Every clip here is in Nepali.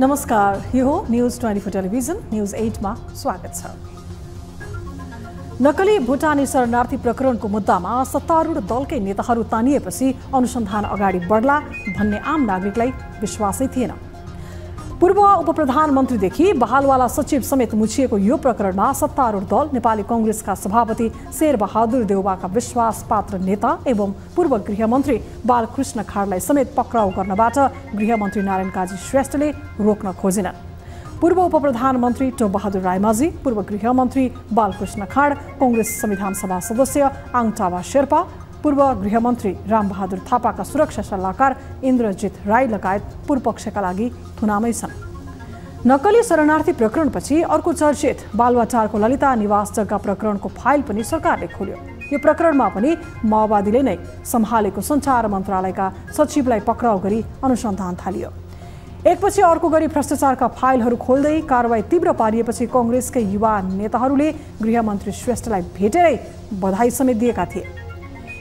नमस्कार, यो हो न्यूज 24 टेलिभिजन न्यूज 8 मा स्वागत छ। नक्कली भुटानी शरणार्थी प्रकरणको मुद्दामा सत्तारूढ दलकै नेताहरू तानिएपछि अनुसन्धान अगाडि बढ्ला भन्ने आम नागरिकलाई विश्वासै थिएन। पूर्व उपप्रधानमन्त्रीदेखि बहालवाला सचिव समेत मुछिएको यो प्रकरणमा सत्तारूढ दल नेपाली कांग्रेसका सभापति शेरबहादुर देउवाका विश्वासपात्र नेता एवं पूर्व गृहमन्त्री बालकृष्ण खाडलाई समेत पक्राउ गर्नबाट गृहमन्त्री नारायण काजी श्रेष्ठले रोक्न खोजेनन्। पूर्व उपप्रधानमन्त्री टोपबहादुर रायमाझी, पूर्व गृहमन्त्री बालकृष्ण खाड, कांग्रेस संविधान सभा सदस्य आङटाबा शेर्पा, पूर्व गृहमन्त्री रामबहादुर थापाका सुरक्षा सल्लाहकार इन्द्रजित राई लगायत पूर्वपक्षका लागि थुनामै छन्। नक्कली शरणार्थी प्रकरणपछि अर्को चर्चित बालुवाटारको ललिता निवास जग्गा प्रकरणको फाइल पनि सरकारले खोल्यो। यो प्रकरणमा पनि माओवादीले नै सम्हालेको सञ्चार मन्त्रालयका सचिवलाई पक्राउ गरी अनुसन्धान थालियो। एकपछि अर्को गरी भ्रष्टाचारका फाइलहरू खोल्दै कारबाही तीव्र पारिएपछि कांग्रेसकै युवा नेताहरूले गृहमन्त्री श्रेष्ठलाई भेटेरै बधाई समेत दिएका थिए।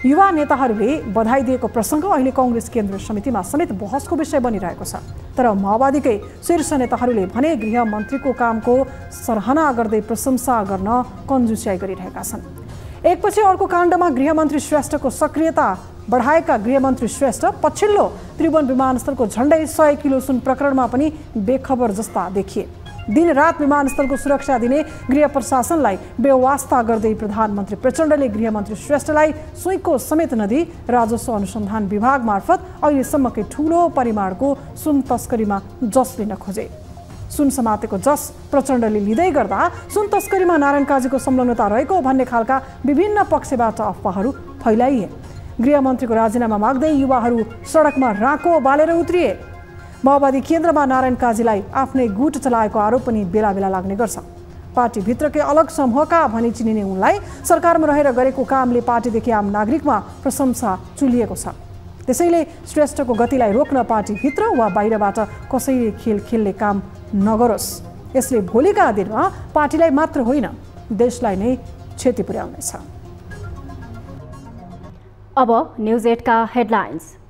युवा नेताहरूले बधाई दिएको प्रसङ्ग अहिले कांग्रेस केन्द्रीय समितिमा समेत बहसको विषय बनिरहेको छ। तर माओवादीकै शीर्ष नेताहरूले भने गृहमन्त्रीको कामको सराहना गर्दै प्रशंसा गर्न कन्जुस्याइ गरिरहेका छन्। एकपछि अर्को काण्डमा गृहमन्त्री श्रेष्ठको सक्रियता बढाएका गृहमन्त्री श्रेष्ठ पछिल्लो त्रिभुवन विमानस्थलको झण्डै 100 किलो सुन प्रकरणमा पनि बेखबर जस्ता देखिए। दिनरात विमानस्थलको सुरक्षा दिने गृह प्रशासनलाई बेवास्ता गर्दै प्रधानमन्त्री प्रचण्डले गृहमन्त्री श्रेष्ठलाई सुइँको समेत नदी राजस्व अनुसन्धान विभाग मार्फत अहिलेसम्मकै ठूलो परिमाणको सुन तस्करीमा जस लिन खोजे। सुन समातेको जस प्रचण्डले लिँदै गर्दा सुन तस्करीमा नारायण काजीको संलग्नता रहेको भन्ने खालका विभिन्न पक्षबाट अफवाहहरू फैलाइए। गृहमन्त्रीको राजीनामा माग्दै युवाहरू सडकमा राको बालेर उत्रिए। माओवादी केन्द्रमा नारायण काजीलाई आफ्नै गुट चलाएको आरोप पनि बेला बेला लाग्ने गर्छ। पार्टीभित्रकै अलग समूहका भनी चिनिने उनलाई सरकारमा रहेर गरेको कामले पार्टीदेखि आम नागरिकमा प्रशंसा चुलिएको छ। त्यसैले श्रेष्ठको गतिलाई रोक्न पार्टीभित्र वा बाहिरबाट कसैले खेल खेल्ने काम नगरोस्। यसले भोलिका दिनमा पार्टीलाई मात्र होइन देशलाई नै क्षति पुर्याउनेछ। अब न्यूज 8 का हेडलाइन्स।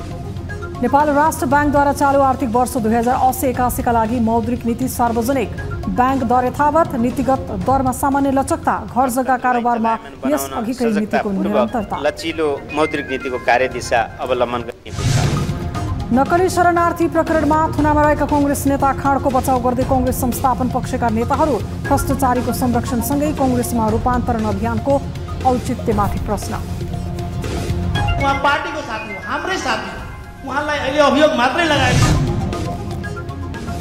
नेपाल राष्ट्र बैंकद्वारा चालू आर्थिक वर्ष 2080-81 का लागि मौद्रिक नीति सार्वजनिक। बैंक दर यथावत, नीतिगत दरमा सामान्य लचकता, घर जग्गा कारोबारमा यस अघिकै नीतिको निरन्तरता। लचिलो मौद्रिक नीतिको कार्यदिशा अवलम्बन गर्ने। नक्कली शरणार्थी प्रकरणमा थुनामा रहेका कांग्रेस नेता खाडको बचाउ गर्दै कांग्रेस संस्थापन पक्षका नेताहरू भ्रष्टाचारीको संरक्षणसँगै कांग्रेसमा रूपान्तरण अभियानको औचित्यमाथि प्रश्न। उहाँ पार्टीको साथी हो, हाम्रै साथी हो, उहाँलाई अहिले अभियोग मात्रै लगाएको।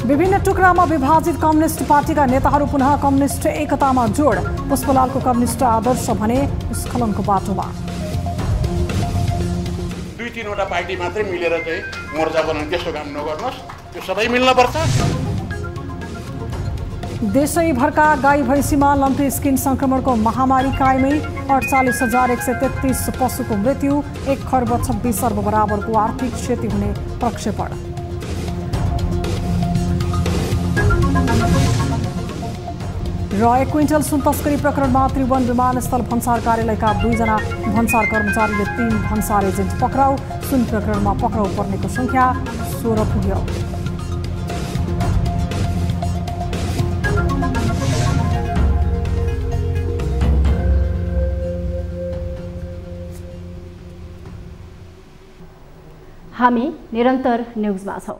विभिन्न टुक्रामा विभाजित कम्युनिस्ट पार्टीका नेताहरू पुनः कम्युनिस्ट एकतामा जोड। पुष्पलालको कम्युनिस्ट आदर्श भने स्खलनको बाटोमा। 2-3 पार्टी मात्रै मिलेर चाहिँ मोर्चा बनाउनु, त्यस्तो काम नगर्नुहोस्, त्यो सबै मिल्नुपर्छ। देशैभरका गाई भैँसीमा लम्पी स्किन संक्रमणको महामारी कायमै। 48,133 पशुको मृत्यु, 1,26 अर्ब बराबरको आर्थिक क्षति हुने प्रक्षेपण। र 1 क्विन्टल सुन तस्करी प्रकरणमा त्रिभुवन विमानस्थल भन्सार कार्यालयका 2 जना भन्सार कर्मचारीले 3 भन्सार एजेन्ट पक्राउ। सुन प्रकरणमा पक्राउ पर्नेको संख्या 16 पुग्यो। हामी निरन्तर न्यूजमा छौं।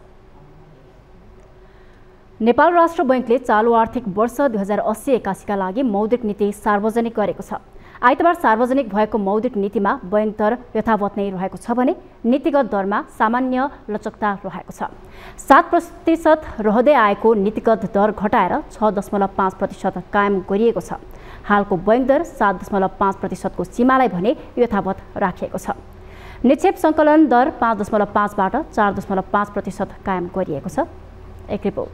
नेपाल राष्ट्र बैंकले चालू आर्थिक वर्ष 2080-81 का लागि मौद्रिक नीति सार्वजनिक गरेको छ। आइतबार सार्वजनिक भएको मौद्रिक नीतिमा बैंक दर यथावत नै रहेको छ भने नीतिगत दरमा सामान्य लचकता रहेको छ। 7% रहँदै आएको नीतिगत दर घटाएर 6.5% कायम गरिएको छ। हालको बैंक दर 7.5% को सीमालाई भने यथावत राखिएको छ। निक्षेप सङ्कलन दर 5.5 बाट 4.5% कायम गरिएको छ। एक रिपोर्ट।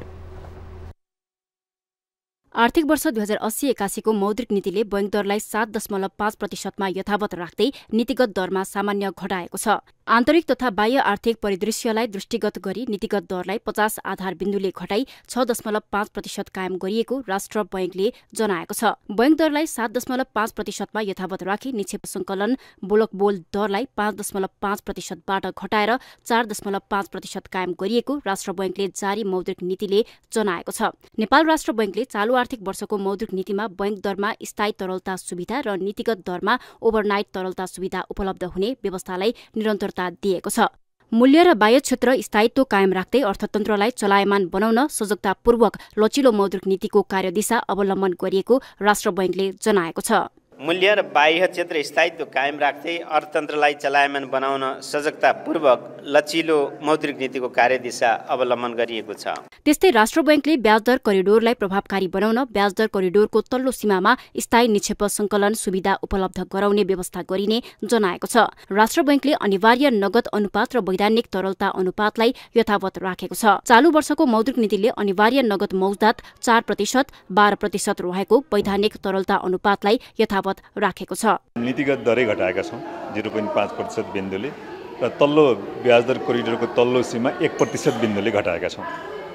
आर्थिक वर्ष 2080-81 को मौद्रिक नीतिले बैंक दरलाई 7.5% यथावत राख्दै नीतिगत दरमा सामान्य घटाएको छ। आन्तरिक तथा बाह्य आर्थिक परिदृश्यलाई दृष्टिगत गरी नीतिगत दरलाई 50 आधार बिन्दुले घटाई 6.5% कायम गरिएको राष्ट्र बैंकले जनाएको छ। बैंक दरलाई 7.5% यथावत राखी निक्षेप संकलन बोलकबोल दरलाई 5.5%बाट घटाएर 4.5% कायम गरिएको राष्ट्र बैंकले जारी मौद्रिक नीतिले जनाएको छ। नेपाल राष्ट्र बैंकले चालू आर्थिक वर्षको मौद्रिक नीतिमा बैंक दरमा स्थायी तरलता सुविधा र नीतिगत दरमा ओभरनाइट तरलता सुविधा उपलब्ध हुने व्यवस्थालाई निरन्तरता दिएको छ। मूल्य र बाह्य क्षेत्र स्थायित्व कायम राख्दै अर्थतन्त्रलाई चलायमान बनाउन सजगतापूर्वक लचिलो मौद्रिक नीतिको कार्यदिशा अवलम्बन गरिएको राष्ट्र बैंकले जनाएको छ। मूल्य र बाह्य क्षेत्र स्थायित्व कायम राख्दै अर्थतन्त्रलाई चलायमान बनाउन सजगतापूर्वक लचिलो मौद्रिक नीतिको कार्यदिशा अवलम्बन गरिएको छ। त्यस्तै राष्ट्र बैंकले ब्याजदर करिडोरलाई प्रभावकारी बनाउन ब्याजदर करिडोरको तल्लो सीमामा स्थायी निक्षेप संकलन सुविधा उपलब्ध गराउने व्यवस्था गरिने जनाएको छ। राष्ट्र बैंकले अनिवार्य नगद अनुपात र वैधानिक तरलता अनुपातलाई यथावत राखेको छ। चालू वर्षको मौद्रिक नीतिले अनिवार्य नगद मौजदात 4%, 12% रहेको वैधानिक तरलता अनुपातलाई यथावत राखेको छ। नीतिगत दरै घटाएका छौँ 0.5% बिन्दुले र तल्लो ब्याजदर कोरिडोरको तल्लो सीमा 1% बिन्दुले घटाएका छौँ।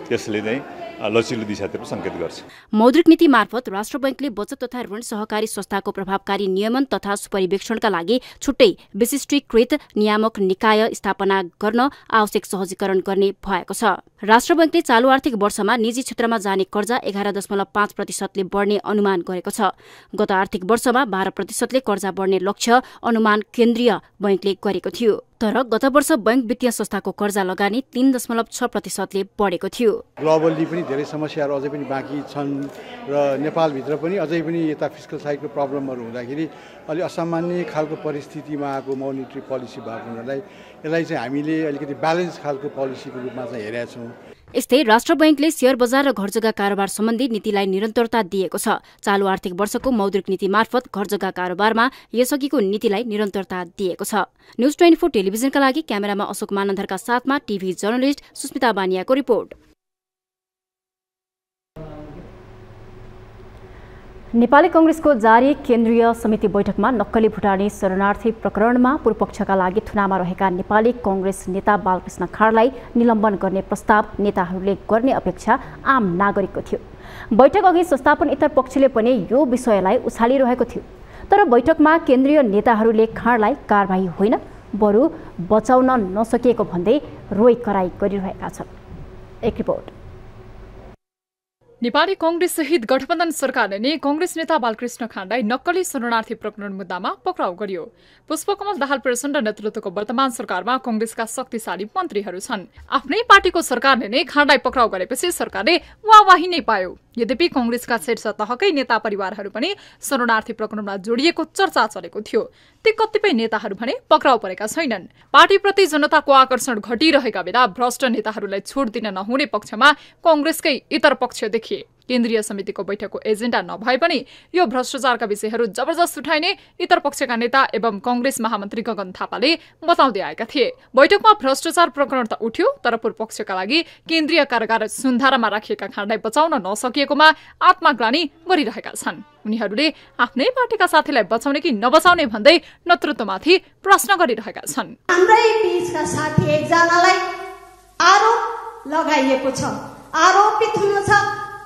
त्यसले नै लचिलो दिशातर्फ संकेत गर्छ। मौद्रिक नीति मार्फत राष्ट्र बैंकले बचत तथा ऋण सहकारी संस्थाको प्रभावकारी नियमन तथा सुपरिवेक्षणका लागि छुट्टै विशिष्टीकृत नियामक निकाय स्थापना गर्न आवश्यक सहजीकरण गर्ने भएको छ। राष्ट्र बैंकले चालू आर्थिक वर्षमा निजी क्षेत्रमा जाने कर्जा 11.5%ले बढ्ने अनुमान गरेको छ। गत आर्थिक वर्षमा 12%ले कर्जा बढ्ने लक्ष्य अनुमान केन्द्रीय बैंकले गरेको थियो। तर गत वर्ष बैंक वित्तीय संस्थाको कर्जा लगानी 3.6%ले बढेको थियो। ग्लोबली पनि धेरै समस्याहरू अझै पनि बाँकी छन् र नेपालभित्र पनि अझै पनि यता फिस्कल साइडको प्रब्लमहरू हुँदाखेरि अलि असामान्य खालको परिस्थितिमा आएको मोनिटरी पोलिसी भएको हुनाले यसलाई चाहिँ हामीले अलिकति ब्यालेन्स खालको पोलिसीको रूपमा चाहिँ हेरेका छौँ। यस्तै राष्ट्र बैंकले शेयर बजार र घरजग्गा कारोबार सम्बन्धी नीतिलाई निरन्तरता दिएको छ। चालू आर्थिक वर्षको मौद्रिक नीति मार्फत घरजग्गा कारोबारमा यसअघिको नीतिलाई निरन्तरता दिएको छ। न्यूज 24 टेलिभिजनका लागि क्यामेरामा अशोक मानन्धरका साथमा टिभी जर्नलिस्ट सुस्मिता बानियाको रिपोर्ट। नेपाली कांग्रेसको जारी केन्द्रीय समिति बैठकमा नक्कली भुटानी शरणार्थी प्रकरणमा पूर्वपक्षका लागि थुनामा रहेका नेपाली कांग्रेस नेता बालकृष्ण खाँडलाई निलम्बन गर्ने प्रस्ताव नेताहरूले गर्ने अपेक्षा आम नागरिकको थियो। बैठक अघि संस्थापन इतर पक्षले पनि यो विषयलाई उछालिरहेको थियो। तर बैठकमा केन्द्रीय नेताहरूले खाँडलाई कारबाही होइन बरु बचाउन नसकिएको भन्दै रोइ कराई गरिरहेका छन्। एक रिपोर्ट। नेपाली कांग्रेस सहित गठबन्धन सरकारले नै कांग्रेस नेता बालकृष्ण खाँडलाई नक्कली शरणार्थी प्रकरण मुद्दामा पक्राउ गर्यो। पुष्पकमल दाहाल प्रचण्ड नेतृत्वको वर्तमान सरकारमा कांग्रेसका शक्तिशाली मन्त्रीहरू छन्। आफ्नै पार्टीको सरकारले नै खाँडलाई पक्राउ गरेपछि सरकारले वाहवाही नै पायो। यद्यपि कांग्रेसका शीर्ष तहकै नेता परिवारहरू पनि शरणार्थी प्रकरणमा जोडिएको चर्चा चलेको थियो। ती कतिपय नेताहरू भने पक्राउ परेका छैनन्। पार्टीप्रति जनताको आकर्षण घटिरहेका बेला भ्रष्ट नेताहरूलाई छुट दिन नहुने पक्षमा कांग्रेसकै इतर पक्ष देखिए। केन्द्रीय समितिको बैठकको एजेन्डा नभए पनि यो भ्रष्टाचारका विषयहरू जबरजस्त उठाइने इतर पक्षका नेता एवं कांग्रेस महामन्त्री गगन थापाले बताउँदै आएका थिए। बैठकमा भ्रष्टाचार प्रकरण त उठ्यो तर पूर्वपक्षका लागि केन्द्रीय कारागार सुन्धारामा राखिएका खाँडलाई बचाउन नसकिएकोमा आत्मग्लानि गरिरहेका छन्। उनीहरूले आफ्नै पार्टीका साथीलाई बचाउने कि नबचाउने भन्दै नेतृत्वमाथि प्रश्न गरिरहेका छन्। हाम्रै बीचका साथी एकजनालाई आरोप लगाइएको छ, आरोपित हुनु छ,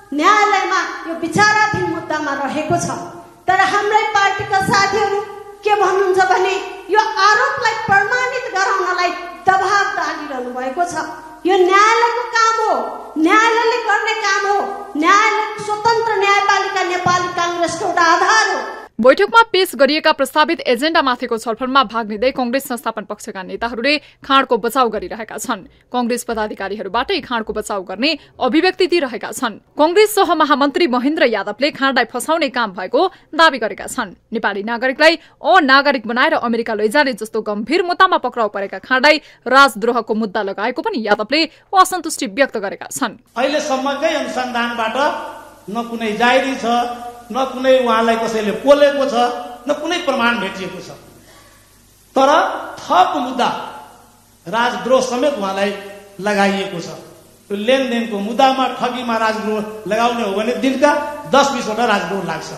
न्यायालयमा यो विचाराधीन मुद्दामा रहेको छ। तर हाम्रै पार्टीका साथीहरू के भन्नुहुन्छ भने यो आरोपलाई प्रमाणित गराउनलाई दबाब डालिरहनु भएको छ। यो न्यायालयको काम हो, न्यायालयले गर्ने काम हो। न्यायालय स्वतन्त्र न्यायपालिका नेपाली कांग्रेसको एउटा आधार हो। बैठकमा पेश गरिएका प्रस्तावित एजेन्डामाथिको छलफलमा भाग लिँदै कांग्रेस संस्थापन पक्षका नेताहरूले खाँडको बचाउ गरिरहेका छन्। कांग्रेस पदाधिकारीहरूबाटै खाँडको बचाउ गर्ने अभिव्यक्ति दिइरहेका छन्। कांग्रेस सहमहामन्त्री महेन्द्र यादवले खाँडलाई फसाउने काम भएको दावी गरेका छन्। नेपाली नागरिकलाई अनागरिक बनाएर अमेरिका लैजाने जस्तो गम्भीर मुद्दामा पक्राउ परेका खाँडलाई राजद्रोहको मुद्दा लगाएको पनि यादवले असन्तुष्टि व्यक्त गरेका छन्। अहिलेसम्मकै अनुसन्धानबाट न कुनै जायरी छ, न कुनै उहाँलाई कसैले पोलेको छ, न कुनै प्रमाण भेटिएको छ। तर थप मुद्दा राजद्रोह समेत उहाँलाई लगाइएको छ। यो लेनदेनको मुद्दामा ठगीमा राजद्रोह लगाउने हो भने दिनका 10-20वटा राजदूत लाग्छ।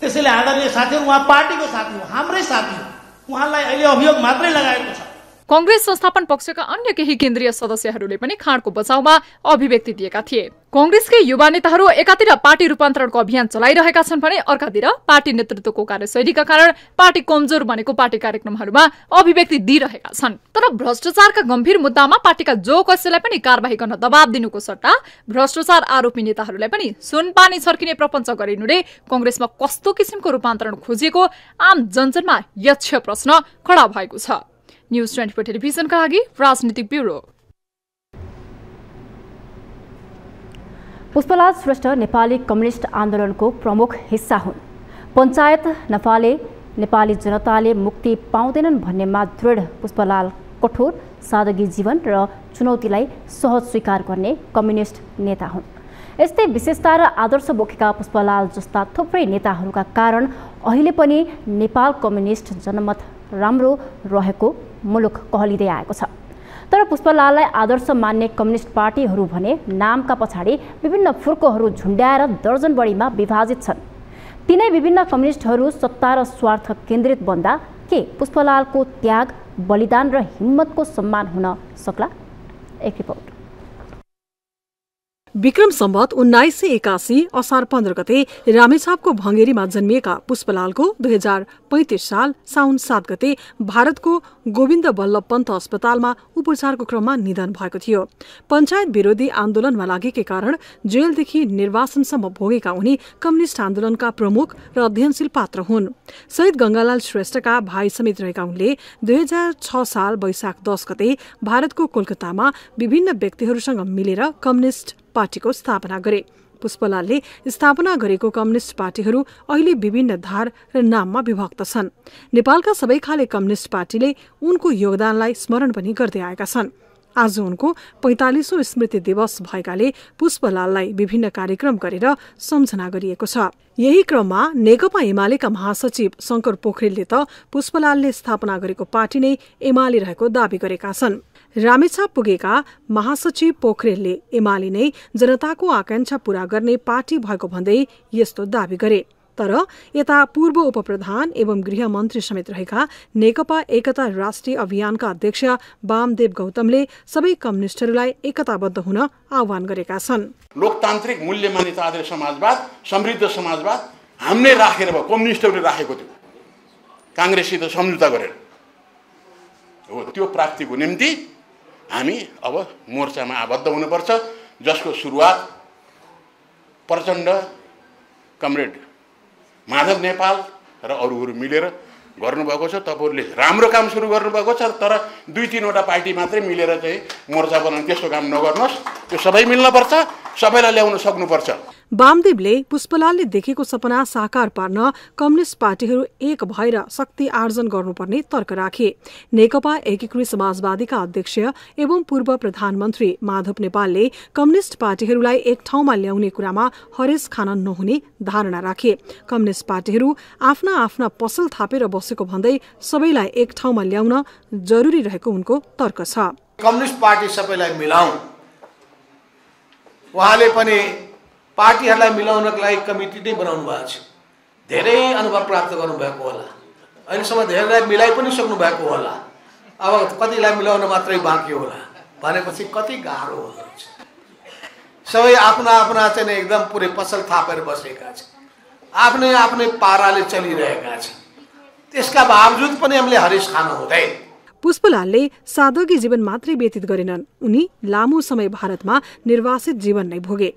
त्यसैले आदरणीय साथीहरू, उहाँ पार्टीको साथी हो, हाम्रै साथी हो, उहाँलाई अहिले अभियोग मात्रै लगाएको छ। कांग्रेस संस्थापन पक्षका अन्य केही केन्द्रीय सदस्यहरूले पनि खाँडको बचाउमा अभिव्यक्ति दिएका थिए। कांग्रेसकै युवा नेताहरू एकातिर पार्टी रूपान्तरणको अभियान चलाइरहेका छन् भने अर्कातिर पार्टी नेतृत्वको कार्यशैलीका कारण पार्टी कमजोर बनेको पार्टी कार्यक्रमहरूमा अभिव्यक्ति दिइरहेका छन्। तर भ्रष्टाचारका गम्भीर मुद्दामा पार्टीका जो कसैलाई पनि कारबाही गर्न दबाब दिनुको सट्टा भ्रष्टाचार आरोपी नेताहरूलाई पनि सुनपानी छर्किने प्रपञ्च गरिनुले कांग्रेसमा कस्तो किसिमको रूपान्तरण खोजिएको आम जनजनमा यक्ष प्रश्न खडा भएको छ। न्यूज 24 टेलिभिजनका लागि राजनीतिक ब्युरो। पुष्पलाल श्रेष्ठ नेपाली कम्युनिस्ट आन्दोलनको प्रमुख हिस्सा हुन्। पञ्चायत नफाले नेपाली जनताले मुक्ति पाउँदैनन् भन्नेमा दृढ पुष्पलाल कठोर सादगी जीवन र चुनौतीलाई सहज स्वीकार गर्ने कम्युनिस्ट नेता हुन्। यस्तै विशेषता र आदर्श बोकेका पुष्पलाल जस्ता थुप्रै नेताहरूका कारण अहिले पनि नेपाल कम्युनिस्ट जनमत राम्रो रहेको मुलुक कहलिँदै आएको छ। तर पुष्पलाललाई आदर्श मान्ने कम्युनिस्ट पार्टीहरू भने नामका पछाडि विभिन्न फुर्कोहरू झुन्ड्याएर दर्जन बढीमा विभाजित छन्। तिनै विभिन्न कम्युनिस्टहरू सत्ता र स्वार्थ केन्द्रित बन्दा के पुष्पलालको त्याग, बलिदान र हिम्मतको सम्मान हुन सक्ला? एक रिपोर्ट। विक्रम सम्वत 1981 असार 15 गते रामेछापको भङ्गेरीमा जन्मिएका पुष्पलालको 2035 साल साउन 7 गते भारतको गोविन्द वल्लभ पन्त अस्पतालमा उपचारको क्रममा निधन भएको थियो। पञ्चायत विरोधी आन्दोलनमा लागेकै कारण जेलदेखि निर्वासनसम्म भोगेका उनी कम्युनिस्ट आन्दोलनका प्रमुख र अध्ययनशील पात्र हुन्। शहीद गंगालाल श्रेष्ठका भाइ समेत रहेका उनले 2006 साल वैशाख 10 गते भारतको कोलकातामा विभिन्न व्यक्तिहरूसँग मिलेर कम्युनिस्ट पार्टीको स्थापना गरे। पुष्पलालले स्थापना गरेको कम्युनिस्ट पार्टीहरू अहिले विभिन्न धार र नाममा विभक्त छन्। नेपालका सबै खाले कम्युनिस्ट पार्टीले उनको योगदानलाई स्मरण पनि गर्दै आएका छन्। आज उनको 45औं स्मृति दिवस भएकाले पुष्पलाललाई विभिन्न कार्यक्रम गरेर सम्झना गरिएको छ। यही क्रममा नेकपा एमालेका महासचिव शंकर पोखरेलले त पुष्पलालले स्थापना गरेको पार्टी नै एमाले रहेको दावी गरेका छन्। रामेछाप पुगेका महासचिव पोखरेलले एमाले नै जनताको आकांक्षा पूरा गर्ने पार्टी भएको भन्दै यस्तो दावी गरे। तर यता पूर्व उपप्रधान एवं गृहमन्त्री समेत रहेका नेकपा एकता राष्ट्रिय अभियानका अध्यक्ष वामदेव गौतमले सबै कम्युनिस्टहरूलाई एकताबद्ध हुन आह्वान गरेका छन्। लोकतान्त्रिक मूल्य मान्यता आधारित समाजवाद, समृद्ध समाजवाद हामीले राखेर भयो, कम्युनिस्टहरूले राखेको थियो कांग्रेससित सम्झौता गरेर हो। त्यो प्राप्तिको निम्ति हामी अब मोर्चामा आबद्ध हुनुपर्छ, जसको सुरुवात प्रचण्ड, कमरेड माधव नेपाल र अरूहरू मिलेर गर्नुभएको छ। तपाईहरुले राम्रो काम सुरु गर्नुभएको छ, तर 2-3वटा पार्टी मात्रै मिलेर चाहिँ मोर्चा बनाउन त्यस्तो काम नगर्नुहोस्। त्यो सबै मिल्नुपर्छ, सबैलाई ल्याउन सक्नुपर्छ। वामदेवले पुष्पलालले देखेको सपना साकार पार्न कम्युनिस्ट पार्टीहरू एक भएर शक्ति आर्जन गर्नुपर्ने तर्क राखे। नेकपा एकीकृत समाजवादीका अध्यक्ष एवं पूर्व प्रधानमन्त्री माधव नेपालले कम्युनिस्ट पार्टीहरूलाई एक ठाउँमा ल्याउने कुरामा हरेस खान नहुने धारणा राखे। कम्युनिस्ट पार्टीहरू आफ्ना आफ्ना पसल थापेर बसेको भन्दै सबैलाई एक ठाउँमा ल्याउन जरुरी रहेको उनको तर्क छ। कम्युनिस्ट पार्टी सबैलाई मिलाउँ, उहाँले पनि पार्टीहरूलाई मिलाउनको लागि कमिटी नै बनाउनु भएको छ। धेरै अनुभव प्राप्त गर्नुभएको होला, अहिलेसम्म धेरैलाई मिलाइ पनि सक्नु भएको होला। अब कतिलाई मिलाउन मात्रै बाँकी होला भनेपछि कति गाह्रो हुन्छ। सबै आफ्ना आफ्ना चाहिँ एकदम पुरै पसल थापेर बसेका छन्, आफ्नै आफ्नै पाराले चलिरहेका छन्। त्यसका बावजुद पनि हामीले हरेस खानु हुँदैन। पुष्पलालले सादगी जीवन मात्रै व्यतीत गरेनन्, उनी लामो समय भारतमा निर्वासित जीवन नै भोगे।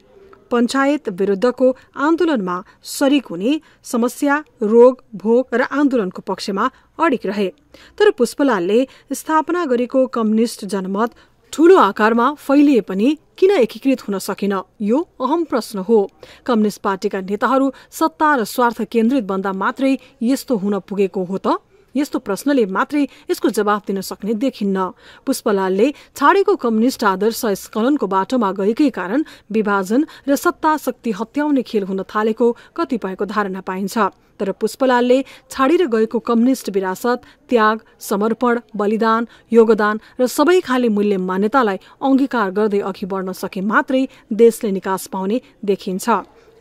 पञ्चायत विरुद्धको आन्दोलनमा शरीक हुने, समस्या, रोग, भोग र आन्दोलनको पक्षमा अडिग रहे। तर पुष्पलालले स्थापना गरेको कम्युनिस्ट जनमत ठूलो आकारमा फैलिए पनि किन एकीकृत हुन सकेन, यो अहम प्रश्न हो। कम्युनिस्ट पार्टीका नेताहरू सत्ता र स्वार्थ केन्द्रित बन्दा मात्रै यस्तो हुन पुगेको हो त? यस्तो प्रश्नले मात्रै यसको जवाब दिन सक्ने देखिन्न। पुष्पलालले छाडेको कम्युनिस्ट आदर्श स्खलनको बाटोमा गएकै कारण विभाजन र सत्ता शक्ति हत्याउने खेल हुन थालेको कतिपयको धारणा पाइन्छ। तर पुष्पलालले छाडेर गएको कम्युनिस्ट विरासत, त्याग, समर्पण, बलिदान, योगदान र सबै खाले मूल्य मान्यतालाई अंगीकार गर्दै अघि बढ्न सके मात्रै देशले निकास पाउने देखिन्छ।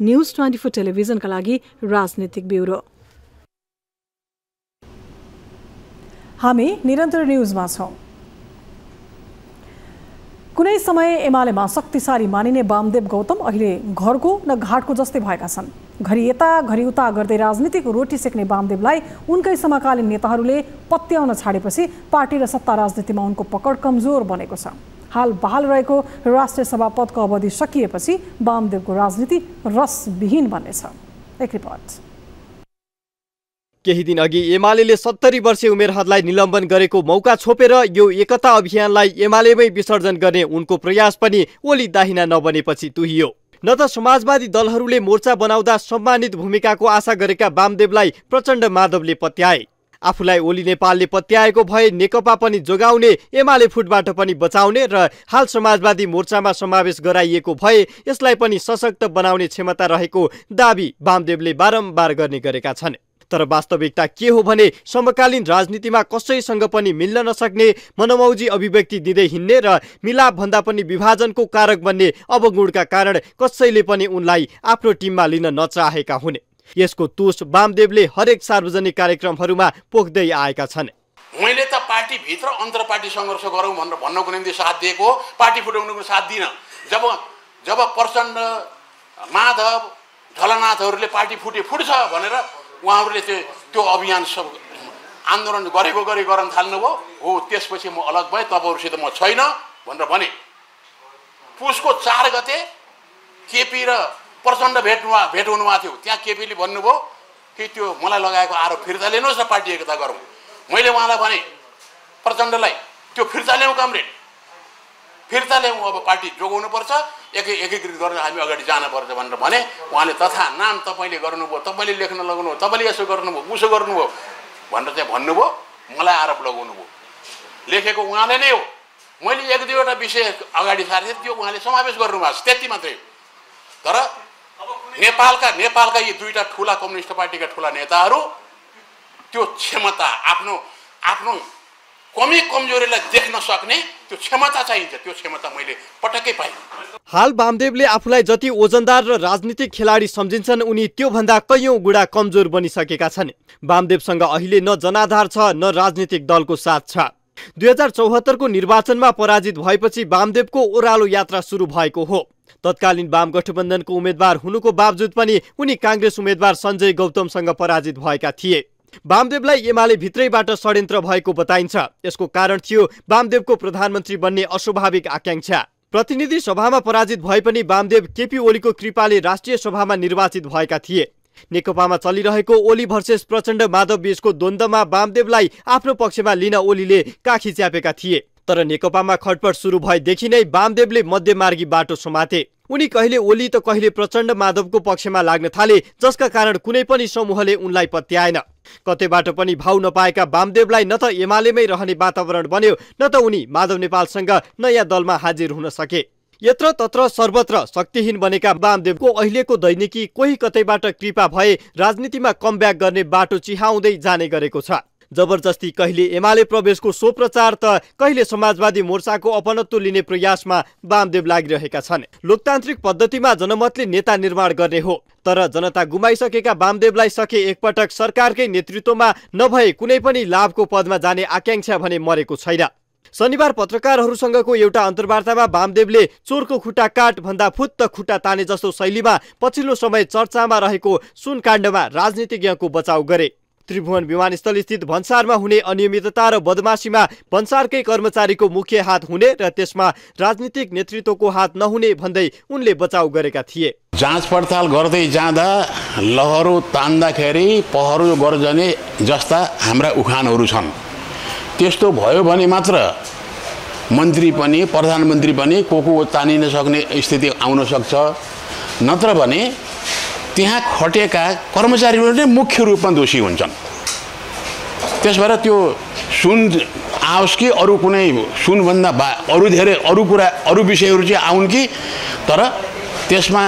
न्युज 24 टेलिभिजनका लागि राजनीतिक ब्युरो। हामी निरन्तर न्युजमा छौं। कुनै समय एमालेमा शक्तिशाली मानिने वामदेव गौतम अहिले घरको न घाटको जस्तै भएका छन्। घरि यता घरि उता गर्दै राजनीतिक रोटी सेक्ने वामदेवलाई उनकै समकालीन नेताहरूले पत्याउन छाडेपछि पार्टी र सत्ता राजनीतिमा उनको पकड कमजोर बनेको छ। हाल बहाल रहेको राष्ट्रिय सभा पदको अवधि सकिएपछि वामदेवको राजनीति रसविहीन बन्नेछ। एक रिपोर्ट। केही दिन अघि एमालेले 70 वर्षीय उमेरहदलाई निलम्बन गरेको मौका छोपेर यो एकता अभियानलाई एमालेमै विसर्जन गर्ने उनको प्रयास पनि ओली दाहिना नबनेपछि तुहियो। न त समाजवादी दलहरूले मोर्चा बनाउँदा सम्मानित भूमिकाको आशा गरेका वामदेवलाई प्रचण्ड माधवले पत्याए। आफूलाई ओली नेपालले पत्याएको भए नेकपा पनि जोगाउने, एमाले फुटबाट पनि बचाउने र हाल समाजवादी मोर्चामा समावेश गराइएको भए यसलाई पनि सशक्त बनाउने क्षमता रहेको दाबी वामदेवले बारम्बार गर्ने गरेका छन्। तर वास्तविकता के हो भने समकालीन राजनीतिमा कसैसँग पनि मिल्न नसक्ने, मनमौजी अभिव्यक्ति दिँदै हिँड्ने र मिलाप भन्दा पनि विभाजनको कारक बन्ने अवगुणका कारण कसैले पनि उनलाई आफ्नो टिममा लिन नचाहेका हुने। यसको तुस वामदेवले हरेक सार्वजनिक कार्यक्रमहरूमा पोख्दै आएका छन्। मैले त पार्टी भित्र अन्तर पार्टी सङ्घर्ष गरौँ भनेर भन्नको निम्ति साथ दिएको, पार्टी फुटाउनुको साथ दिन। जब प्रचण्ड, माधव, झलनाथहरूले पार्टी फुट्छ भनेर उहाँहरूले त्यो अभियान सब आन्दोलन गर्न थाल्नुभयो। हो त्यसपछि म अलग भएँ, तपाईँहरूसित म छैन भनेर भने। पुसको 4 गते केपी र प्रचण्ड भेट हुनुभएको थियो। त्यहाँ केपीले भन्नुभयो कि त्यो मलाई लगाएको आरोप फिर्ता लिनुहोस् र पार्टी एकता गरौँ। मैले उहाँलाई भने प्रचण्डलाई त्यो फिर्ता ल्याउँ कमरेड, फिर्ता ल्याउँ, अब पार्टी जोगाउनुपर्छ, एकीकृत गरेर हामी अगाडि जानुपर्छ भनेर भने। उहाँले तथा नाम तपाईँले गर्नुभयो, तपाईँले लेख्न लगाउनुभयो, तपाईँले यसो गर्नुभयो, उसो गर्नुभयो भनेर चाहिँ भन्नुभयो। मलाई आरोप लगाउनु भयो, लेखेको उहाँले नै हो। मैले 1-2वटा विषय अगाडि सारेँ, त्यो उहाँले समावेश गर्नुभएको छ, त्यति मात्रै। तर नेपालका यी 2टा ठुला कम्युनिस्ट पार्टीका ठुला नेताहरू त्यो क्षमता, आफ्नो कमी कमजोरीलाई देख्न सक्ने त्यो क्षमता चाहिन्छ। त्यो क्षमता मैले पटक्कै पाएँ। हाल वामदेवले आफूलाई जति ओजनदार र राजनीतिक खेलाडी सम्झिन्छन् उनी त्योभन्दा कैयौं गुणा कमजोर बनिसकेका छन्। वामदेवसँग अहिले न जनाधार छ न राजनीतिक दलको साथ छ। 2074 को निर्वाचनमा पराजित भएपछि वामदेवको ओह्रालो यात्रा सुरु भएको हो। तत्कालीन वाम गठबन्धनको उम्मेद्वार हुनुको बावजुद पनि उनी कांग्रेस उम्मेद्वार सञ्जय गौतमसँग पराजित भएका थिए। वामदेवलाई एमाले भित्रैबाट षड्यन्त्र भएको बताइन्छ। यसको कारण थियो वामदेवको प्रधानमन्त्री बन्ने अस्वाभाविक आकांक्षा। प्रतिनिधि सभामा पराजित भए पनि वामदेव केपी ओलीको कृपाले राष्ट्रिय सभामा निर्वाचित भएका थिए। नेकपामा चलिरहेको ओली भर्सेस प्रचण्ड माधव बीचको द्वन्द्वमा वामदेवलाई आफ्नो पक्षमा लिन ओलीले काखी च्यापेका थिए। तर नेकपामा खटपट सुरु भएदेखि नै वामदेवले मध्यमार्गी बाटो समाते। उनी कहिले ओली त कहिले प्रचण्ड माधवको पक्षमा लाग्न थाले, जसका कारण कुनै पनि समूहले उनलाई पत्याएन। कतैबाट पनि भाउ नपाएका वामदेवलाई न त एमालेमै रहने वातावरण बन्यो, न त उनी माधव नेपालसँग नयाँ दलमा हाजिर हुन सके। यत्र तत्र सर्वत्र शक्तिहीन बनेका वामदेवको अहिलेको दैनिकी कोही कतैबाट कृपा भए राजनीतिमा कमब्याक गर्ने बाटो चिहाउँदै जाने गरेको छ। जबरजस्ती कहिले एमाले प्रवेशको सो प्रचार त कहिले समाजवादी मोर्चाको अपनत्व लिने प्रयासमा वामदेव लागिरहेका छन्। लोकतान्त्रिक पद्धतिमा जनमतले नेता निर्माण गर्ने हो, तर जनता गुमाइसकेका वामदेवलाई सके एकपटक सरकारकै नेतृत्वमा नभए कुनै पनि लाभको पदमा जाने आकांक्षा भने मरेको छैन। शनिबार पत्रकारहरूसँगको एउटा अन्तर्वार्तामा वामदेवले चोरको खुट्टा काट भन्दा फुत्त खुट्टा ताने जस्तो शैलीमा पछिल्लो समय चर्चामा रहेको सुनकाण्डमा राजनीतिज्ञको बचाउ गरे। त्रिभुवन विमानस्थल स्थित भन्सारमा हुने अनियमितता र बदमाशीमा भन्सारकै कर्मचारीको मुख्य हात हुने र त्यसमा राजनीतिक नेतृत्वको हात नहुने भन्दै उनले बचाउ गरेका थिए। जाँच पडताल गर्दै जाँदा लहरो तान्दाखेरि पहरो गर्जने जस्ता हाम्रा उखानहरू छन्। त्यस्तो भयो भने मात्र मन्त्री पनि प्रधानमन्त्री पनि को तानिन सक्ने स्थिति आउन सक्छ, नत्र भने त्यहाँ खटेका कर्मचारीहरू नै मुख्य रूपमा दोषी हुन्छन्। त्यस भएर त्यो सुन आओस् कि अरू कुनै सुनभन्दा अरू विषयहरू चाहिँ आउन् कि, तर त्यसमा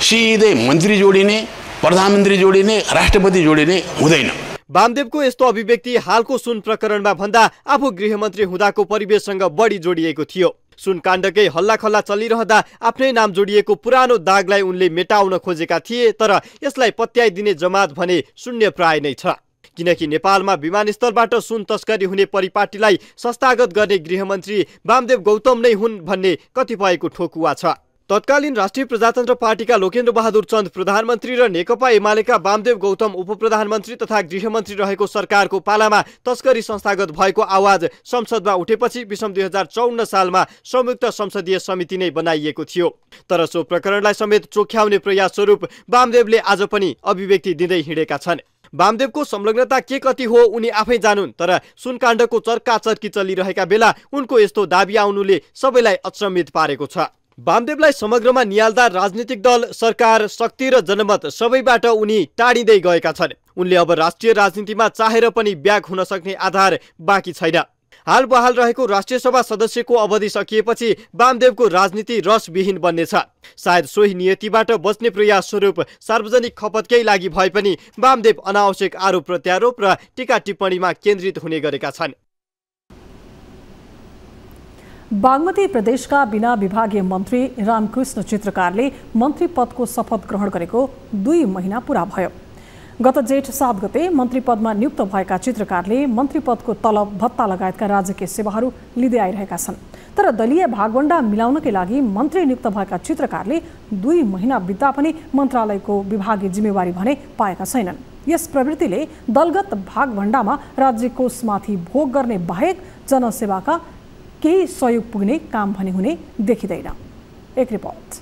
सिधै मन्त्री जोडिने, प्रधानमन्त्री जोडिने, राष्ट्रपति जोडिने हुँदैन। वामदेवको यस्तो अभिव्यक्ति हालको सुन प्रकरणमा भन्दा आफू गृहमन्त्री हुँदाको परिवेशसँग बढी जोडिएको थियो। सुनकाण्डकै हल्लाखल्ला चलिरहँदा आफ्नै नाम जोडिएको पुरानो दागलाई उनले मेटाउन खोजेका थिए, तर यसलाई पत्याइदिने जमात भने शून्य प्राय नै छ। किनकि नेपालमा विमानस्थलबाट सुन तस्करी हुने परिपाटीलाई संस्थागत गर्ने गृहमन्त्री वामदेव गौतम नै हुन् भन्ने कतिपयको ठोकुवा छ। तत्कालीन राष्ट्रिय प्रजातन्त्र पार्टीका लोकेन्द्र बहादुर चन्द प्रधानमन्त्री र नेकपा एमालेका वामदेव गौतम उपप्रधानमन्त्री तथा गृहमन्त्री रहेको सरकारको पालामा तस्करी संस्थागत भएको आवाज संसदमा उठेपछि विषम 2054 सालमा संयुक्त संसदीय समिति नै बनाइएको थियो। तर सो प्रकरणलाई समेत चोख्याउने प्रयास स्वरूप वामदेवले आज पनि अभिव्यक्ति दिँदै हिँडेका छन्। वामदेवको संलग्नता के कति हो उनी आफै जानुन्, तर सुनकाण्डको चर्काचर्की चलिरहेका बेला उनको यस्तो दाबी आउनुले सबैलाई अचम्मित पारेको छ। वामदेवलाई समग्रमा नियाल्दा राजनीतिक दल, सरकार, शक्ति र जनमत सबैबाट उनी टाढिँदै गएका छन्। उनले अब राष्ट्रिय राजनीतिमा चाहेर पनि ब्याक हुन सक्ने आधार बाँकी छैन। हाल बहाल रहेको राष्ट्रिय सभा सदस्यको अवधि सकिएपछि वामदेवको राजनीति रसविहीन बन्नेछ। सायद सोही नियतिबाट बच्ने प्रयास स्वरूप सार्वजनिक खपतकै लागि भए पनि वामदेव अनावश्यक आरोप प्रत्यारोप र टीका टिप्पणीमा केन्द्रित हुने गरेका छन्। बागमती प्रदेशका बिना विभागीय मन्त्री रामकृष्ण चित्रकारले मन्त्री पदको शपथ ग्रहण गरेको 2 महिना पूरा भयो। गत जेठ 7 गते मन्त्री पदमा नियुक्त भएका चित्रकारले मन्त्री पदको तलब भत्ता लगायतका राजकीय सेवाहरू लिँदै आइरहेका छन्। तर दलीय भागवण्डा मिलाउनकै लागि मन्त्री नियुक्त भएका चित्रकारले 2 महिना बित्दा पनि मन्त्रालयको विभागीय जिम्मेवारी भने पाएका छैनन्। यस प्रवृत्तिले दलगत भागवण्डामा राज्य कोषमाथि भोग गर्ने बाहेक जनसेवाका केही सहयोग पुग्ने काम भने हुने देखिँदैन। एक रिपोर्ट।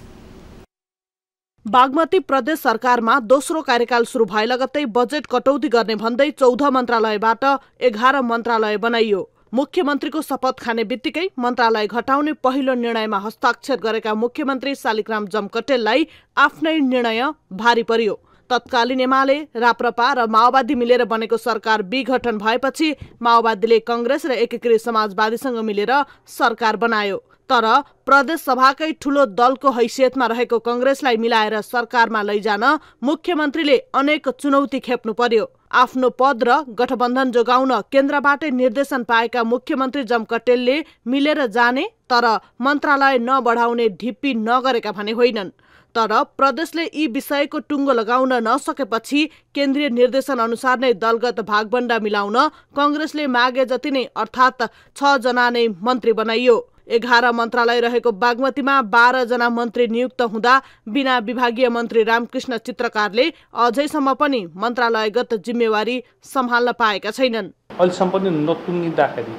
बागमती प्रदेश सरकारमा दोस्रो कार्यकाल सुरु भए लगत्तै बजेट कटौती गर्ने भन्दै 14 मन्त्रालयबाट 11 मन्त्रालय बनाइयो। मुख्यमन्त्रीको शपथ खाने बित्तिकै मन्त्रालय घटाउने पहिलो निर्णयमा हस्ताक्षर गरेका मुख्यमन्त्री शालिग्राम जमकटेललाई आफ्नै निर्णय भारी पर्यो। तत्कालीन एमाले, राप्रपा र माओवादी मिलेर बनेको सरकार विघटन भएपछि माओवादीले कांग्रेस र एकीकृत समाजवादीसँग मिलेर सरकार बनायो। तर प्रदेश सभाकै ठूलो दलको हैसियतमा रहेको कांग्रेसलाई मिलाएर सरकारमा लैजान मुख्यमन्त्रीले अनेक चुनौती खेप्नु पर्यो। आफ्नो पद र गठबन्धन जोगाउन केन्द्रबाटै निर्देशन पाएका मुख्यमन्त्री जमकटेलले मिलेर जाने तर मन्त्रालय नबढाउने ढिप्पी नगरेका भने होइनन्। तर प्रदेशले यी विषयको टुङ्गो लगाउन नसकेपछि केन्द्रीय निर्देशन अनुसार नै दलगत भागवण्डा मिलाउन कांग्रेसले मागे जति नै अर्थात् 6 जना नै मन्त्री बनाइयो। 11 मन्त्रालय रहेको बागमतीमा 12 जना मन्त्री नियुक्त हुँदा बिना विभागीय मन्त्री रामकृष्ण चित्रकारले अझैसम्म पनि मन्त्रालयगत जिम्मेवारी सम्हाल्न पाएका छैनन्। अहिलेसम्म पनि नटुङ्गिँदाखेरि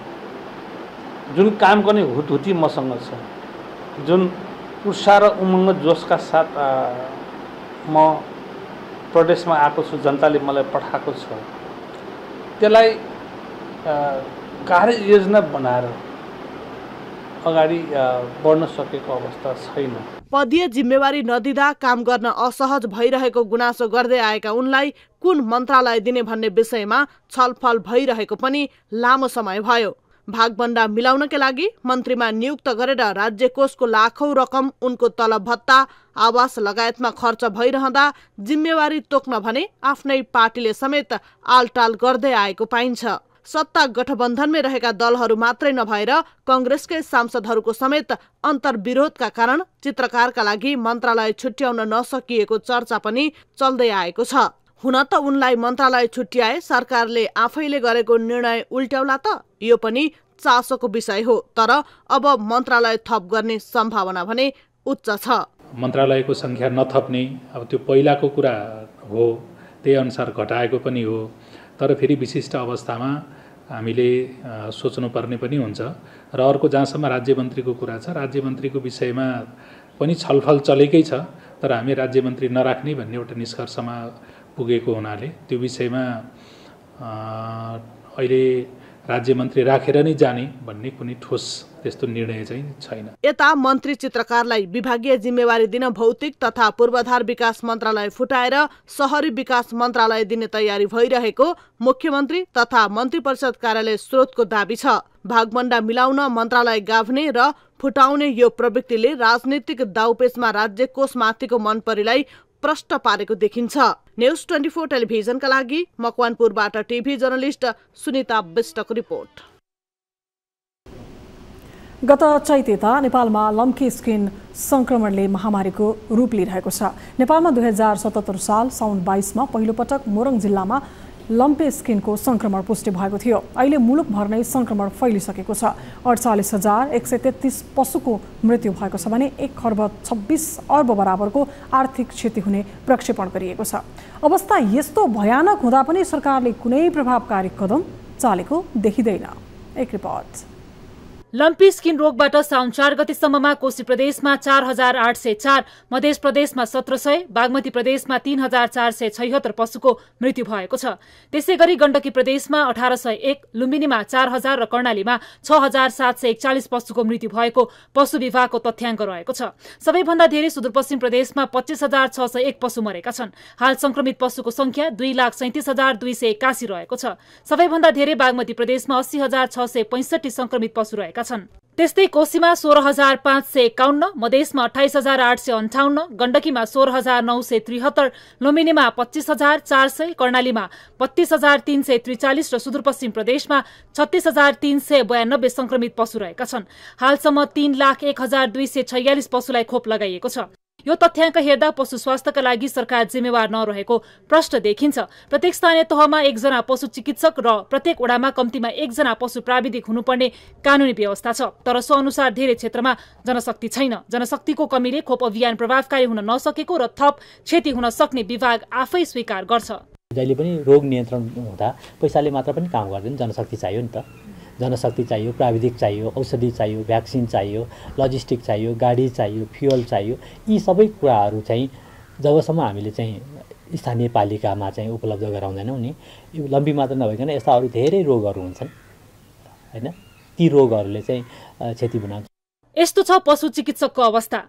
जुन काम गर्ने हुटहुटी मसँग छ, जुन उत्साह र उमङ्ग जोसका साथ म प्रदेशमा आएको छु, जनताले मलाई पठाएको छ, त्यसलाई कार्ययोजना बनाएर अगाडि बढ्न सकेको अवस्था छैन। पदीय जिम्मेवारी नदिँदा काम गर्न असहज भइरहेको गुनासो गर्दै आएका उनलाई कुन मन्त्रालय दिने भन्ने विषयमा छलफल भइरहेको पनि लामो समय भयो। भागवण्डा मिलाउनका लागि मन्त्रीमा नियुक्त गरेर राज्य कोषको लाखौं रकम उनको तलब भत्ता, आवास लगायतमा खर्च भइरहँदा जिम्मेवारी तोक्न भने आफ्नै पार्टीले समेत आलटाल गर्दै आएको पाइन्छ। सत्ता गठबन्धनमै रहेका दलहरू मात्रै नभएर कांग्रेसकै सांसदहरूको समेत अन्तर्विरोधका कारण चित्रकारका लागि मन्त्रालय छुट्याउन नसकिएको चर्चा पनि चल्दै आएको छ। हुन त उनलाई मन्त्रालय छुट्याए सरकारले आफैले गरेको निर्णय उल्ट्याउला त यो पनि चासोको विषय हो। तर अब मन्त्रालय थप गर्ने सम्भावना भने उच्च छ। मन्त्रालयको संख्या नथप्ने अब त्यो पहिलाको कुरा हो, त्यही अनुसार घटाएको पनि हो। तर फेरि विशिष्ट अवस्थामा हामीले सोच्नुपर्ने पनि हुन्छ। र अर्को जहाँसम्म राज्य मन्त्रीको कुरा छ, राज्य मन्त्रीको विषयमा पनि छलफल चलेकै छ। तर हामी राज्य मन्त्री नराख्ने भन्ने एउटा निष्कर्षमा पुगेको हुनाले त्यो विषयमा अहिले राज्य मन्त्री राखेर नै जाने भन्ने कुनै ठोस त्यस्तो निर्णय चाहिँ छैन। यता मन्त्री चित्रकारलाई विभागीय जिम्मेवारी दिन भौतिक तथा पूर्वाधार विकास मन्त्रालय फुटाएर शहरी विकास मन्त्रालय दिने तयारी भइरहेको मुख्यमन्त्री तथा मन्त्री परिषद कार्यालय स्रोतको दाबी छ। भागवण्डा मिलाउन मन्त्रालय गाभ्ने र फुटाउने यो प्रवृत्तिले राजनीतिक दाउपेचमा राज्य कोषमाथिको मनपरीलाई प्रष्ट पारेको देखिन्छ। न्यूज 24 टेलिभिजनका लागि मकवानपुरबाट टिभी जर्नलिस्ट सुनिता विष्टको रिपोर्ट। गत चैतेता नेपालमा लम्की स्किन संक्रमणले महामारीको रूप लिइरहेको छ। नेपालमा 2077 साल साउन 22 मा पहिलो पटक मोरङ जिल्लामा लम्पी स्किनको संक्रमण पुष्टि भएको थियो। अहिले मुलुकभर नै संक्रमण फैलिसकेको छ। 48,133 पशुको मृत्यु भएको छ भने 1 खर्ब 26 अर्ब बराबरको आर्थिक क्षति हुने प्रक्षेपण गरिएको छ। अवस्था यस्तो भयानक हुँदा पनि सरकारले कुनै प्रभावकारी कदम चालेको देखिँदैन। एक रिपोर्ट। लम्पी स्किन रोगबाट साउन 4 गतेसम्ममा कोशी प्रदेशमा 4,804, मध्य प्रदेशमा 1,700, बागमती प्रदेशमा 3,476 पशुको मृत्यु भएको छ। त्यसै गरी गण्डकी प्रदेशमा 1,801, लुम्बिनीमा 4,000 र कर्णालीमा 6,741 पशुको मृत्यु भएको पशु विभागको तथ्याङ्क रहेको छ। सबैभन्दा धेरै सुदूरपश्चिम प्रदेशमा 25,601 पशु मरेका छन्। हाल संक्रमित पशुको संख्या 2,37,281 रहेको छ। सबैभन्दा धेरै बागमती प्रदेशमा 80,665 संक्रमित पशु रहेका छन्। त्यस्तै कोशीमा 16,551, मधेसमा 28,858, गण्डकीमा 16,973, लुम्बिनीमा 25,400, कर्णालीमा 32,343 र सुदूरपश्चिम प्रदेशमा 36,392 संक्रमित पशु रहेका छन्। हालसम्म 3,01,246 पशुलाई खोप लगाइएको छ। यो तथ्याङ्क हेर्दा पशु स्वास्थ्यका लागि सरकार जिम्मेवार नरहेको प्रश्न देखिन्छ। प्रत्येक स्थानीय तहमा 1 जना पशु चिकित्सक र प्रत्येक वडामा कम्तीमा 1 जना पशु प्राविधिक हुनुपर्ने कानुनी व्यवस्था छ। तर सो अनुसार धेरै क्षेत्रमा जनशक्ति छैन। जनशक्तिको कमीले खोप अभियान प्रभावकारी हुन नसकेको र थप क्षति हुन सक्ने विभाग आफै स्वीकार गर्छ। जहिले पनि रोग नियन्त्रण हुँदा पैसाले मात्र पनि काम गर्दैन, जनशक्ति चाहियो नि त। जनशक्ति चाहियो, प्राविधिक चाहियो, औषधि चाहियो, भ्याक्सिन चाहियो, लजिस्टिक चाहियो, गाडी चाहियो, फ्युल चाहियो। यी सबै कुराहरू चाहिँ जबसम्म हामीले चाहिँ स्थानीय पालिकामा चाहिँ उपलब्ध गराउँदैनौँ नि, यो लम्बी मात्र नभइकन यस्ता अरू धेरै रोगहरू हुन्छन् हैन, ती रोगहरूले चाहिँ क्षति बनाउँछ। यस्तो छ पशु चिकित्सकको अवस्था।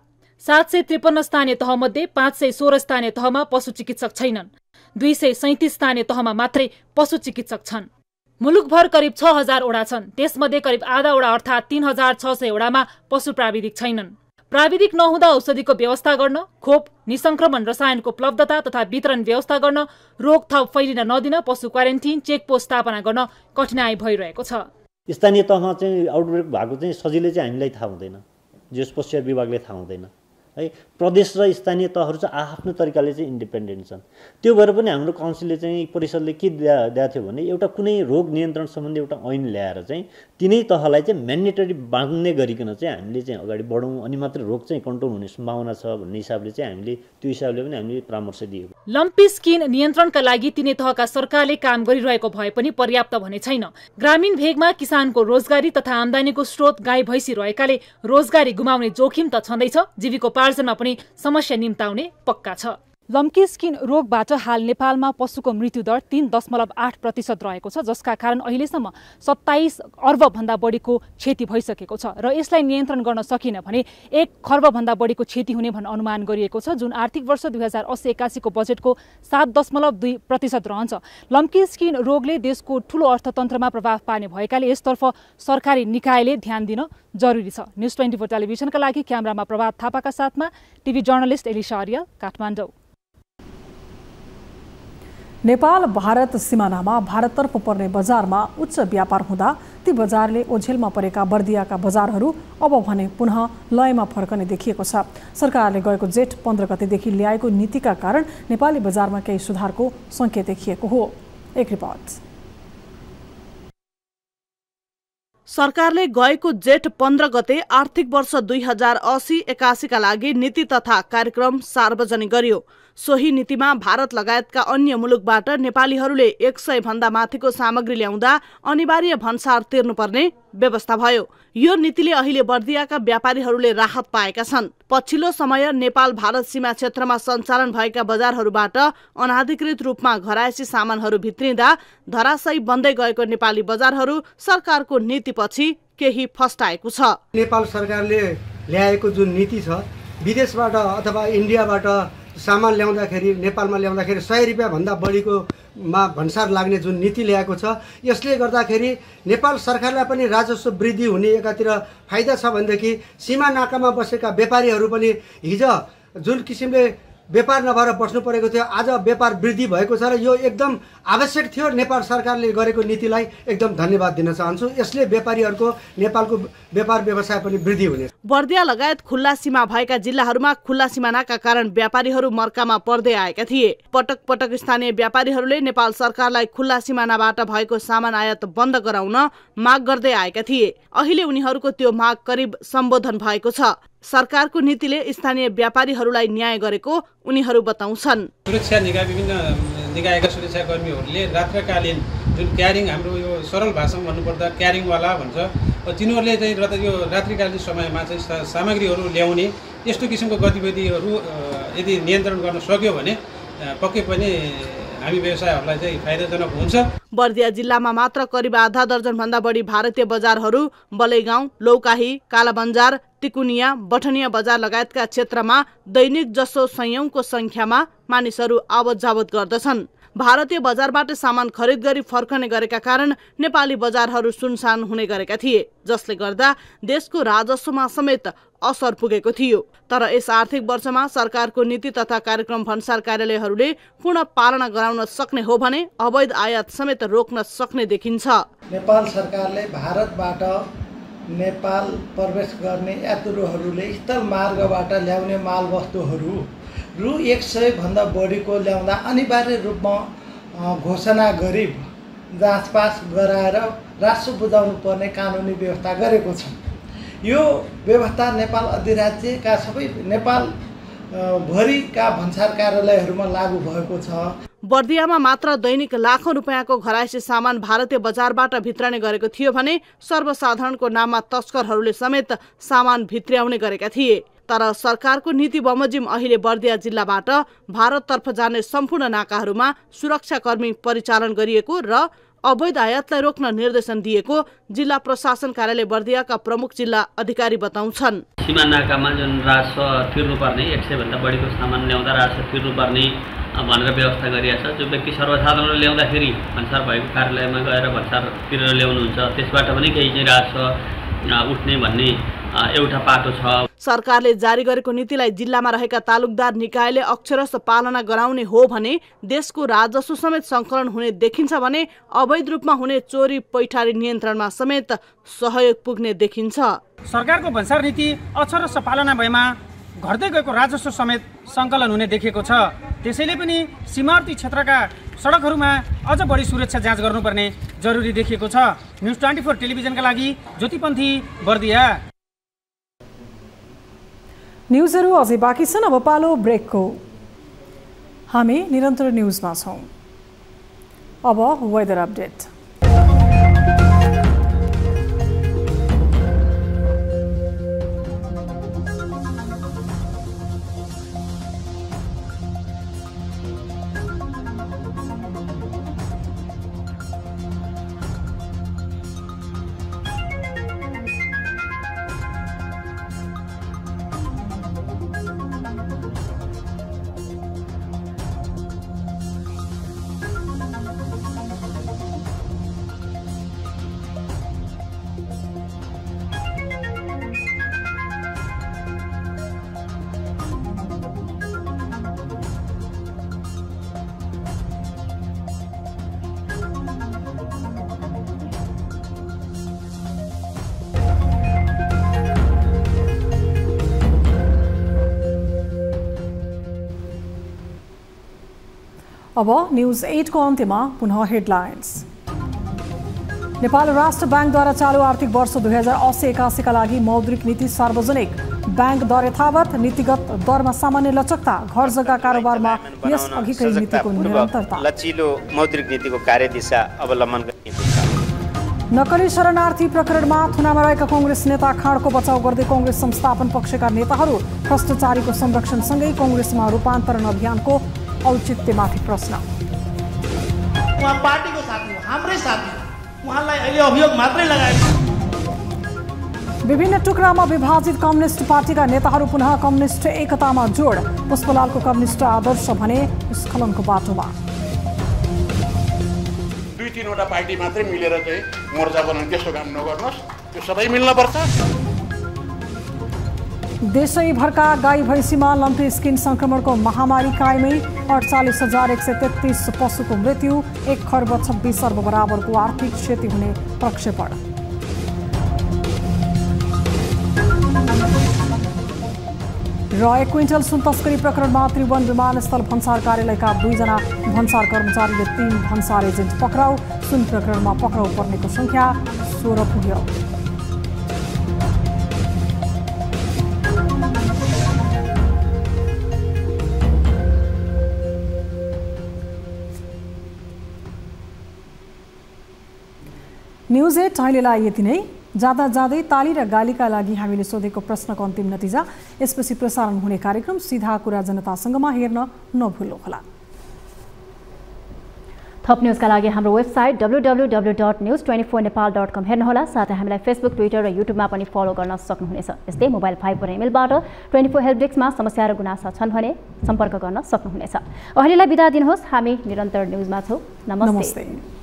753 स्थानीय तहमध्ये 516 स्थानीय तहमा पशु चिकित्सक छैनन्। 237 स्थानीय तहमा मात्रै पशु चिकित्सक छन्। मुलुकभर करिब 6,000 वडा छन्। त्यसमध्ये करिब आधा वडा अर्थात् 3,600 वडामा पशु प्राविधिक छैनन्। प्राविधिक नहुँदा औषधिको व्यवस्था गर्न, खोप, निसंक्रमण रसायनको उपलब्धता तथा वितरण व्यवस्था गर्न, रोग थप फैलिन नदिन पशु क्वारेन्टिन चेकपोस्ट स्थापना गर्न कठिनाई भइरहेको छ। स्थानीय तहमा चाहिँ आउटब्रेक भएको चाहिँ सजिलै चाहिँ हामीलाई थाहा हुँदैन, जियोस्पेसियल विभागले थाहा हुँदैन है। प्रदेश र स्थानीय तहहरू चाहिँ आफ्नो तरिकाले चाहिँ इन्डिपेन्डेन्ट छन्। त्यो भएर पनि हाम्रो काउन्सिलले चाहिँ परिषदले के दिएको थियो भने एउटा कुनै रोग नियन्त्रण सम्बन्धी एउटा ऐन ल्याएर चाहिँ तिनै तहलाई चाहिँ म्यान्डेटरी बाँध्ने गरिकन चाहिँ हामीले चाहिँ अगाडि बढौँ, अनि मात्र रोग चाहिँ कन्ट्रोल हुने सम्भावना छ भन्ने हिसाबले चाहिँ हामीले त्यो हिसाबले पनि हामीले परामर्श दिएको। लम्पी स्किन नियन्त्रणका लागि तिनै तहका सरकारले काम गरिरहेको भए पनि पर्याप्त भने छैन। ग्रामीण भेगमा किसानको रोजगारी तथा आम्दानीको स्रोत गाई भैँसी रहेकाले रोजगारी गुमाउने जोखिम त छँदैछ, जीविकोपार्जनमा पनि समस्या निम्ताउने पक्का छ। लम्की स्किन रोगबाट हाल नेपालमा पशुको मृत्युदर 3.8% रहेको छ, जसका कारण अहिलेसम्म 27 अर्ब भन्दा बढीको क्षति भइसकेको छ र यसलाई नियन्त्रण गर्न सकिन भने 1 खर्ब भन्दा बढीको क्षति हुने भन्ने अनुमान गरिएको छ, जुन आर्थिक वर्ष 2080-81 को बजेटको 7.2% रहन्छ। लम्की स्किन रोगले देशको ठूलो अर्थतन्त्रमा प्रभाव पार्ने भएकाले यसतर्फ सरकारी निकायले ध्यान दिन जरुरी छ। न्यूज 24 टेलिभिजनका लागि क्यामेरामा प्रभात थापाका साथमा टिभी जर्नलिस्ट एलिसा आर्य, काठमाडौँ। नेपाल भारत सिमानामा भारततर्फ पर्ने बजारमा उच्च व्यापार हुँदा ती बजारले ओझेलमा परेका बर्दियाका बजारहरू अब भने पुनः लयमा फर्कने देखिएको छ। सरकारले गएको जेठ 15 गतेदेखि ल्याएको नीतिका कारण नेपाली बजारमा केही सुधारको संकेत देखिएको हो। एक रिपोर्ट। सरकारले गएको जेठ 15 गते आर्थिक वर्ष 2080-81 का लागि नीति तथा कार्यक्रम सार्वजनिक गर्यो। सोही नीतिमा भारत लगायतका अन्य मुलुकबाट नेपालीहरूले 100 भन्दा माथिको सामग्री ल्याउँदा अनिवार्य भन्सार तिर्नुपर्ने व्यवस्था भयो। यो नीतिले अहिले बर्दियाका व्यापारीहरूले राहत पाएका छन्। पछिल्लो समय नेपाल भारत सीमा क्षेत्रमा सञ्चालन भएका बजारहरूबाट अनाधिकृत रूपमा घरायसी सामानहरू भित्रिँदा धराशयी बन्दै गएको नेपाली बजारहरू सरकारको नीतिपछि केही फस्टाएको छ। नेपाल सरकारले ल्याएको जुन नीति छ, विदेशबाट अथवा इन्डियाबाट सामान ल्याउँदाखेरि नेपालमा ल्याउँदाखेरि 100 रुपियाँ भन्दा बढीको भन्सार लाग्ने जुन नीति ल्याएको छ, यसले गर्दाखेरि नेपाल सरकारलाई पनि राजस्व वृद्धि हुने एकातिर फाइदा छ भनेदेखि सीमा नाकामा बसेका व्यापारीहरू पनि हिजो जुन किसिमले व्यापार नभएर बस्नु परेको थियो। आज व्यापार वृद्धि भएको छ र यो एकदम आवश्यक थियो। नेपाल सरकारले गरेको नीतिलाई एकदम धन्यवाद दिन चाहन्छु। यसले व्यापारीहरूको नेपालको व्यापार व्यवसाय पनि वृद्धि हुनेछ। बर्दिया लगायत खुल्ला सीमा भएका जिल्लाहरूमा खुल्ला सिमानाका कारण व्यापारीहरू मर्कामा पर्दै आएका थिए। पटक पटक स्थानीय व्यापारीहरूले नेपाल सरकारलाई खुल्ला सिमानाबाट भएको सामान आयात बन्द गराउन माग गर्दै आएका थिए। अहिले उनीहरूको त्यो माग करिब सम्बोधन भएको छ। सरकारको नीतिले स्थानीय व्यापारीहरूलाई न्याय गरेको उनीहरू बताउँछन्। सुरक्षा निकाय विभिन्न निकायका सुरक्षाकर्मीहरूले रात्रकालीन जुन क्यारिङ हाम्रो यो सरल भाषामा भन्नुपर्दा क्यारिङवाला भन्छ, तिनीहरूले चाहिँ यो रात्रिकालीन समयमा चाहिँ सामग्रीहरू ल्याउने यस्तो किसिमको गतिविधिहरू यदि नियन्त्रण गर्न सक्यो भने पक्कै पनि हामी व्यवसायहरूलाई चाहिँ फाइदाजनक हुन्छ। बर्दिया जिल्लामा मात्र करिब आधा दर्जन भन्दा बढी भारतीय बजारहरू बलैगाउँ, लौकाही, कालाबन्जार, तिकुनिया, बठनिया बजार लगायतका क्षेत्रमा दैनिक जसो सयौंको संख्यामा मानिसहरू आवत जावत गर्दछन्। भारतीय बजारबाट सामान खरिद गरी फर्कने गरेका कारण नेपाली बजारहरू सुनसान हुने गरेका थिए, जसले गर्दा देशको राजस्वमा समेत असर पुगेको थियो। तर यस आर्थिक वर्षमा सरकारको नीति तथा कार्यक्रम भन्सार कार्यालयहरूले पूर्ण पालना गराउन सक्ने हो भने अवैध आयात समेत रोक्न सक्ने देखिन्छ। नेपाल सरकारले भारतबाट नेपाल प्रवेश गर्ने यात्रुहरूले स्थल मार्गबाट ल्याउने मालवस्तुहरू रु 100 भन्दा बढीको ल्याउँदा अनिवार्य रूपमा घोषणा गरी जाँचपास गराएर राजस्व बुझाउनु पर्ने कानुनी व्यवस्था गरेको छ। यो व्यवस्था नेपाल अधिराज्यका सबै नेपाल भरिका भन्सार कार्यालयहरूमा लागू भएको छ। बर्दियामा मात्र दैनिक लाखौं रुपैयाँको घरायसी सामान भारतीय बजारबाट भित्राउने गरेको थियो भने सर्वसाधारणको नाममा तस्करहरूले समेत सामान भित्र्याउने गरेका थिए। तर सरकारको नीति बमोजिम अहिले बर्दिया जिल्लाबाट भारततर्फ जाने सम्पूर्ण नाकाहरूमा सुरक्षाकर्मी परिचालन गरिएको र अवैध आयातलाई रोक्न निर्देशन दिएको जिल्ला प्रशासन कार्यालय बर्दियाका प्रमुख जिल्ला अधिकारी बताउँछन्। सीमा नाकामा जुन राजस्व तिर्नुपर्ने 100 भन्दा बढीको सामान ल्याउँदा राजस्व तिर्नुपर्ने भनेर व्यवस्था गरिएको छ। जो व्यक्ति सर्वसाधारणले ल्याउँदाखेरि भन्सार भएको कार्यालयमा गएर भन्सार तिरेर ल्याउनुहुन्छ, त्यसबाट पनि केही चाहिँ राजस्व उठ्ने भन्ने एउटा पाटो छ। सरकारले जारी गरेको नीतिलाई जिल्लामा रहेका तालुकदार निकायले अक्षरशः पालना गराउने हो भने देशको राजस्व समेत सङ्कलन हुने देखिन्छ भने अवैध रूपमा हुने चोरी पैठारी नियन्त्रणमा समेत सहयोग पुग्ने देखिन्छ। सरकारको भन्सार नीति अक्षरशः पालना भएमा घट्दै गएको राजस्व समेत सङ्कलन हुने देखिएको छ। त्यसैले पनि सीमावर्ती क्षेत्रका सडकहरूमा अझ बढी सुरक्षा जाँच गर्नुपर्ने जरुरी देखिएको छ। न्युज 24 टेलिभिजनका लागि ज्योतिपन्थी, बर्दिया। न्युजहरू अझै बाँकी छन्, अब पालो ब्रेकको। हामी निरन्तर न्युजमा छौँ। अब वेदर अपडेट। अब न्यूज 8 को अन्त्यमा पुनः हेडलाइन्स। नेपाल राष्ट्र बैंकद्वारा चालू आर्थिक वर्ष 2080-81 का लागि मौद्रिक नीति सार्वजनिक। बैंक दर यथावत, नीतिगत दरमा सामान्य लचकता, घर जग्गा कारोबारमा यस अघिकै नीतिको निरन्तरता। लचिलो मौद्रिक नीतिको कार्यदिशा अवलम्बन गरिएको छ। नक्कली शरणार्थी प्रकरणमा थुनामा रहेका कांग्रेस नेता खाँडको बचाउ गर्दै कांग्रेस संस्थापन पक्षका नेताहरू। भ्रष्टाचारीको संरक्षणसँगै कांग्रेसमा रूपान्तरण अभियानको औचित्यमाथि प्रश्न। उहाँ पार्टीको साथी हो, हाम्रै साथी हो, उहाँलाई अहिले अभियोग मात्रै लगाएको। विभिन्न टुक्रामा विभाजित कम्युनिस्ट पार्टीका नेताहरू पुनः कम्युनिस्ट एकतामा जोड। पुष्पलालको कम्युनिस्ट आदर्श भने स्खलनको बाटोमा। 2-3 पार्टी मात्रै मिलेर चाहिँ मोर्चा बनाउने त्यस्तो काम नगर्नुहोस्, त्यो सबै मिल्नुपर्छ। देशैभरका गाई भैँसीमा लम्पी स्किन संक्रमणको महामारी कायमै 48,133 पशुको मृत्यु 1 खर्ब 26 अर्ब बराबरको आर्थिक क्षति हुने प्रक्षेपण। र 1 क्विन्टल सुन तस्करी प्रकरणमा त्रिभुवन विमानस्थल भन्सार कार्यालयका 2 जना भन्सार कर्मचारीले 3 भन्सार एजेन्ट पक्राउ। सुन प्रकरणमा पक्राउ पर्नेको संख्या 16 पुग्यो। न्युज 8 अहिलेलाई यति नै। जाँदा जाँदै ताली र गालीका लागि हामीले सोधेको प्रश्नको अन्तिम नतिजा, यसपछि प्रसारण हुने कार्यक्रम सीधा कुरा जनतासँगमा हेर्न नभुल्नुहोला। थप न्युजका लागि हाम्रो वेबसाइट www.news24nepal.com हेर्नुहोला। साथै हामीलाई फेसबुक, ट्विटर र युट्युबमा पनि फलो गर्न सक्नुहुनेछ। यस्तै मोबाइल 5 वा इमेलबाट 24 हेल्प डेस्कमा समस्या र गुनासा छन् भने सम्पर्क गर्न सक्नुहुनेछ। अहिलेलाई बिदा दिनुहोस्। हामी निरन्तर न्युजमा छौँ। नमस्ते।